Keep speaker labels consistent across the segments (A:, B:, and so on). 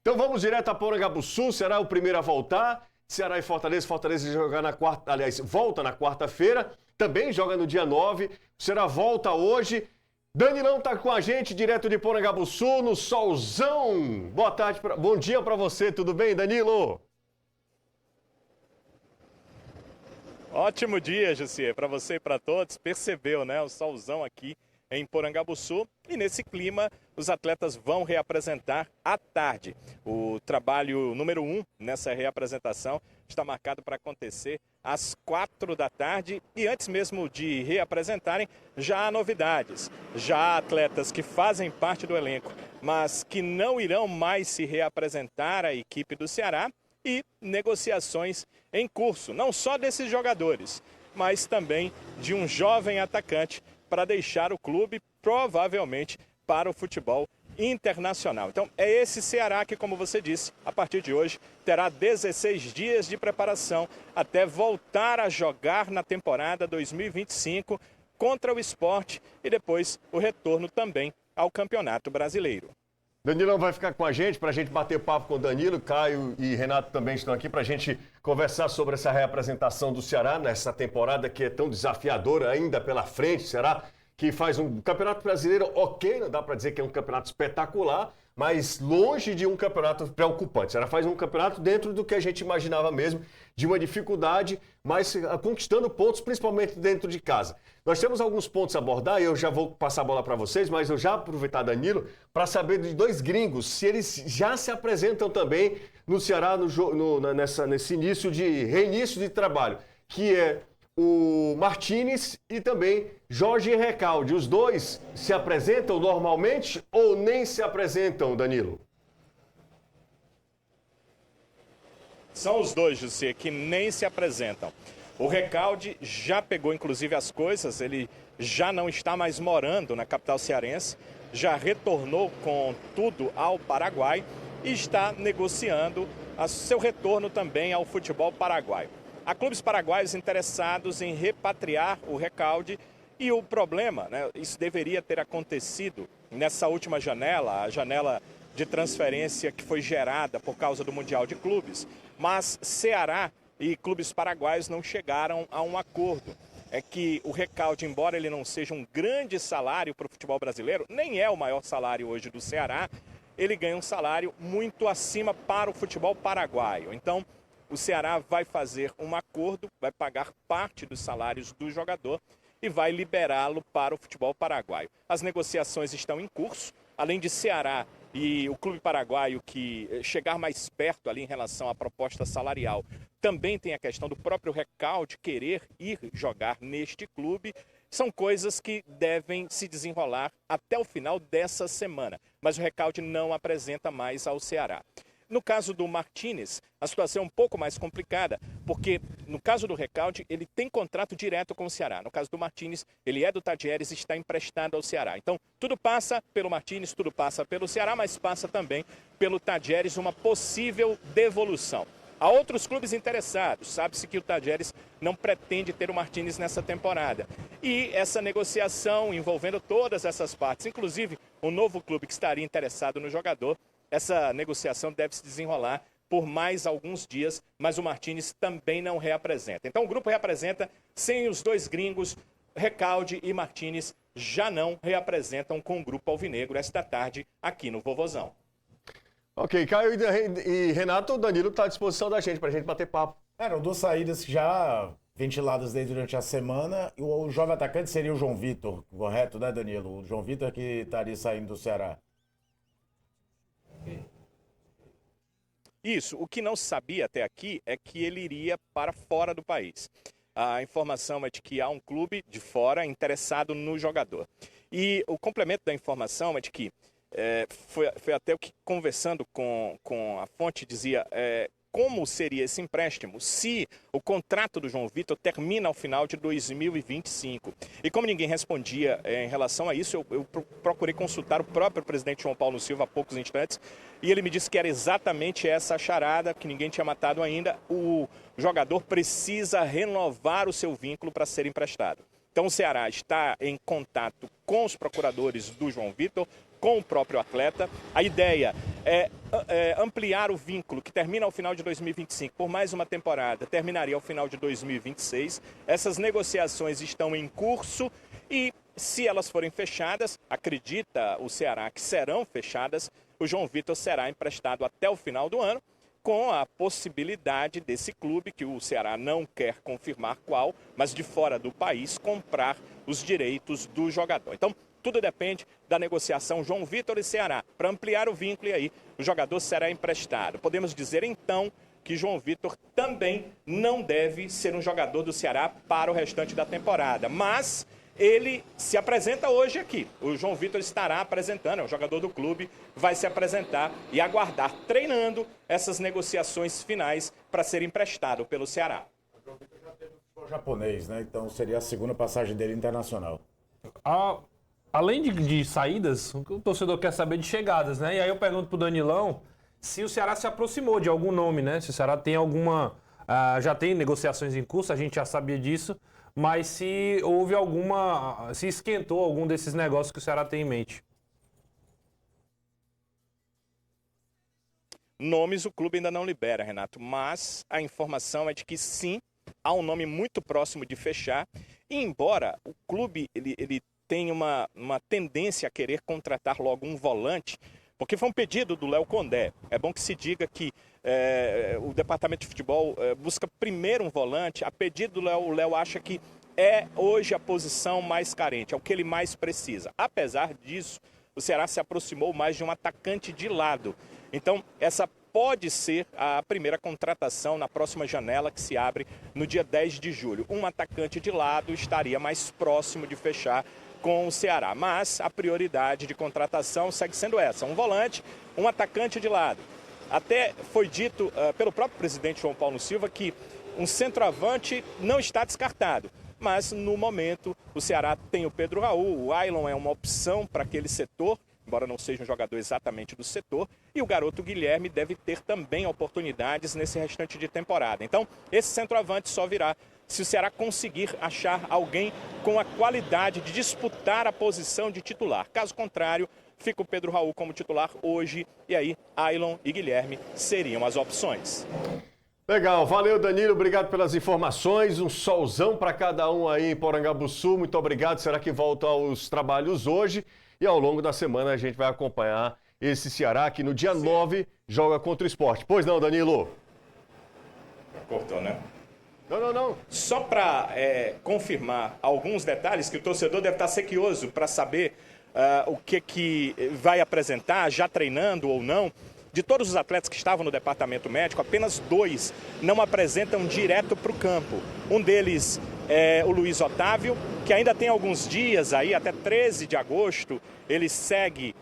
A: Então vamos direto a Porangabuçu, será o primeiro a voltar. Ceará e Fortaleza jogar na quarta, aliás, volta na quarta-feira, também joga no dia 9. O Ceará volta hoje. Danilão tá com a gente direto de Porangabuçu, no solzão. Boa tarde, bom dia para você, tudo bem, Danilo?
B: Ótimo dia, Jussier, para você e para todos. Percebeu, né, o solzão aqui em Porangabuçu, e nesse clima os atletas vão reapresentar à tarde. O trabalho número 1 nessa reapresentação está marcado para acontecer às 4 da tarde, e antes mesmo de reapresentarem, já há novidades. Já há atletas que fazem parte do elenco, mas que não irão mais se reapresentar à equipe do Ceará, e negociações em curso, não só desses jogadores, mas também de um jovem atacante para deixar o clube, provavelmente para o futebol internacional. Então é esse Ceará que, como você disse, a partir de hoje terá 16 dias de preparação até voltar a jogar na temporada 2025 contra o Sport, e depois o retorno também ao Campeonato Brasileiro.
A: Danilão vai ficar com a gente para a gente bater papo com o Danilo. Caio e Renato também estão aqui para a gente conversar sobre essa reapresentação do Ceará nessa temporada que é tão desafiadora ainda pela frente. Será que faz um campeonato brasileiro ok, não dá para dizer que é um campeonato espetacular, mas longe de um campeonato preocupante. Será faz um campeonato dentro do que a gente imaginava mesmo, de uma dificuldade, mas conquistando pontos, principalmente dentro de casa. Nós temos alguns pontos a abordar e eu já vou passar a bola para vocês, mas eu já aproveitar, Danilo, para saber de dois gringos, se eles já se apresentam também no Ceará nesse reinício de trabalho, que é o Martínez e também Jorge Recalde. Os dois se apresentam normalmente ou nem se apresentam, Danilo?
B: São os dois, José, que nem se apresentam. O Recalde já pegou, inclusive, as coisas, ele já não está mais morando na capital cearense, já retornou com tudo ao Paraguai e está negociando seu retorno também ao futebol paraguaio. Há clubes paraguaios interessados em repatriar o Recalde, e o problema, né, isso deveria ter acontecido nessa última janela, a janela de transferência que foi gerada por causa do Mundial de Clubes, mas Ceará e clubes paraguaios não chegaram a um acordo. É que o Recalde, embora ele não seja um grande salário para o futebol brasileiro, nem é o maior salário hoje do Ceará, ele ganha um salário muito acima para o futebol paraguaio. Então, o Ceará vai fazer um acordo, vai pagar parte dos salários do jogador e vai liberá-lo para o futebol paraguaio. As negociações estão em curso, além de Ceará e o clube paraguaio que chegar mais perto ali em relação à proposta salarial. Também tem a questão do próprio Recalde querer ir jogar neste clube. São coisas que devem se desenrolar até o final dessa semana, mas o Recalde não apresenta mais ao Ceará. No caso do Martínez, a situação é um pouco mais complicada, porque no caso do Recalde, ele tem contrato direto com o Ceará. No caso do Martínez, ele é do Tadieres e está emprestado ao Ceará. Então, tudo passa pelo Martínez, tudo passa pelo Ceará, mas passa também pelo Tadieres uma possível devolução. Há outros clubes interessados, sabe-se que o Tadieres não pretende ter o Martínez nessa temporada. E essa negociação envolvendo todas essas partes, inclusive o novo clube que estaria interessado no jogador, essa negociação deve se desenrolar por mais alguns dias, mas o Martínez também não reapresenta. Então o grupo reapresenta sem os dois gringos. Recalde e Martínez já não reapresentam com o grupo alvinegro esta tarde aqui no Vovozão.
A: Ok, Caio e Renato, o Danilo está à disposição da gente para a gente bater papo.
C: Eram duas saídas já ventiladas aí durante a semana. O jovem atacante seria o João Vitor, correto, né, Danilo? O João Vitor que estaria saindo do Ceará.
B: Isso, o que não se sabia até aqui é que ele iria para fora do país. A informação é de que há um clube de fora interessado no jogador. E o complemento da informação é de que, foi até o que conversando com a fonte dizia, como seria esse empréstimo se o contrato do João Vitor termina ao final de 2025. E como ninguém respondia em relação a isso, eu procurei consultar o próprio presidente João Paulo Silva há poucos instantes, e ele me disse que era exatamente essa a charada, que ninguém tinha matado ainda. O jogador precisa renovar o seu vínculo para ser emprestado. Então o Ceará está em contato com os procuradores do João Vitor, com o próprio atleta. A ideia ampliar o vínculo, que termina ao final de 2025, por mais uma temporada, terminaria ao final de 2026. Essas negociações estão em curso e, se elas forem fechadas, acredita o Ceará que serão fechadas, o João Vitor será emprestado até o final do ano, com a possibilidade desse clube, que o Ceará não quer confirmar qual, mas de fora do país, comprar os direitos do jogador. Então, tudo depende da negociação João Vitor e Ceará. Para ampliar o vínculo, e aí o jogador será emprestado. Podemos dizer, então, que João Vitor também não deve ser um jogador do Ceará para o restante da temporada. Mas ele se apresenta hoje aqui. O João Vitor estará apresentando, é um jogador do clube, vai se apresentar e aguardar, treinando essas negociações finais para ser emprestado pelo Ceará.
C: O João Vitor já teve o japonês, né? Então seria a segunda passagem dele internacional.
D: Além de saídas, o torcedor quer saber de chegadas, né? E aí eu pergunto pro Danilão se o Ceará se aproximou de algum nome, né? Se o Ceará tem alguma... já tem negociações em curso, a gente já sabia disso, mas se houve alguma... se esquentou algum desses negócios que o Ceará tem em mente.
B: Nomes o clube ainda não libera, Renato, mas a informação é de que sim, há um nome muito próximo de fechar, e embora o clube ele tem uma tendência a querer contratar logo um volante, porque foi um pedido do Léo Condé. É bom que se diga que o departamento de futebol busca primeiro um volante. A pedido do Léo, o Léo acha que é hoje a posição mais carente, é o que ele mais precisa. Apesar disso, o Ceará se aproximou mais de um atacante de lado. Então, essa pode ser a primeira contratação na próxima janela, que se abre no dia 10 de julho. Um atacante de lado estaria mais próximo de fechar com o Ceará, mas a prioridade de contratação segue sendo essa, um volante, um atacante de lado. Até foi dito pelo próprio presidente João Paulo Silva que um centroavante não está descartado, mas no momento o Ceará tem o Pedro Raul, o Ailon é uma opção para aquele setor, embora não seja um jogador exatamente do setor, e o garoto Guilherme deve ter também oportunidades nesse restante de temporada. Então, esse centroavante só virá se o Ceará conseguir achar alguém com a qualidade de disputar a posição de titular. Caso contrário, fica o Pedro Raul como titular hoje, e aí Ailon e Guilherme seriam as opções.
A: Legal, valeu Danilo, obrigado pelas informações, um solzão para cada um aí em Porangabuçu, muito obrigado, será que volta aos trabalhos hoje? E ao longo da semana a gente vai acompanhar esse Ceará que no dia 9 joga contra o Sport. Pois não, Danilo?
B: Cortou, né?
A: Não.
B: Só para confirmar alguns detalhes que o torcedor deve estar sequioso para saber o que vai apresentar, já treinando ou não. De todos os atletas que estavam no departamento médico, apenas 2 não apresentam direto para o campo. Um deles é o Luiz Otávio, que ainda tem alguns dias aí, até 13 de agosto, ele segue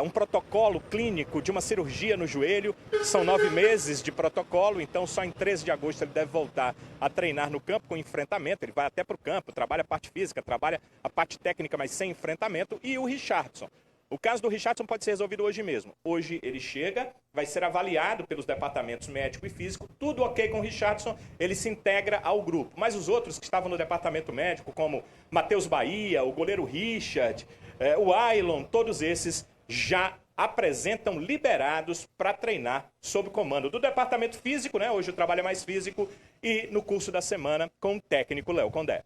B: um protocolo clínico de uma cirurgia no joelho. São 9 meses de protocolo, então só em 13 de agosto ele deve voltar a treinar no campo com enfrentamento. Ele vai até para o campo, trabalha a parte física, trabalha a parte técnica, mas sem enfrentamento. E o Richardson. O caso do Richardson pode ser resolvido hoje mesmo. Hoje ele chega, vai ser avaliado pelos departamentos médico e físico. Tudo ok com o Richardson, ele se integra ao grupo. Mas os outros que estavam no departamento médico, como Matheus Bahia, o goleiro Richard, o Ailon, todos esses já apresentam liberados para treinar sob comando do departamento físico, né? Hoje o trabalho é mais físico, e no curso da semana com o técnico Léo Condé.